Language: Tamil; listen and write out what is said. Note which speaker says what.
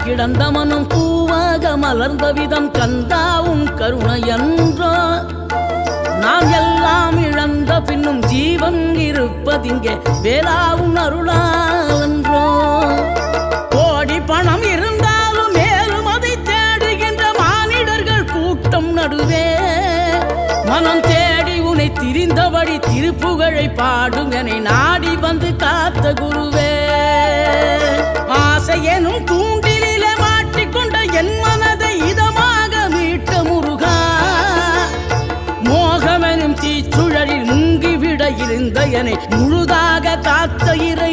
Speaker 1: கிடந்த மனம் பூவாக மலர்ந்த விதம் கந்தாவும் கருணையன்றோ நாம் எல்லாம் இழந்த பின்னும் ஜீவன் இருப்பதிங்கே வேளாவும் அருளாவென்றோ கோடி பணம் இருந்தாலும் மேலும் அதை தேடுகின்ற மானிடர்கள் கூட்டம் நடுவே மனம் தேடி உனை திரிந்தபடி திருப்புகழை பாடும் என நாடி வந்து காத்த குருவே ஆசை எனும் தூண்டிலே மாட்டிக்கொண்ட என் மனதை இதமாக மீட்ட முருகா மோகமெனும் தீச்சுழலில் முங்கிவிட இருந்த என்னை முழுதாக காத்த இறை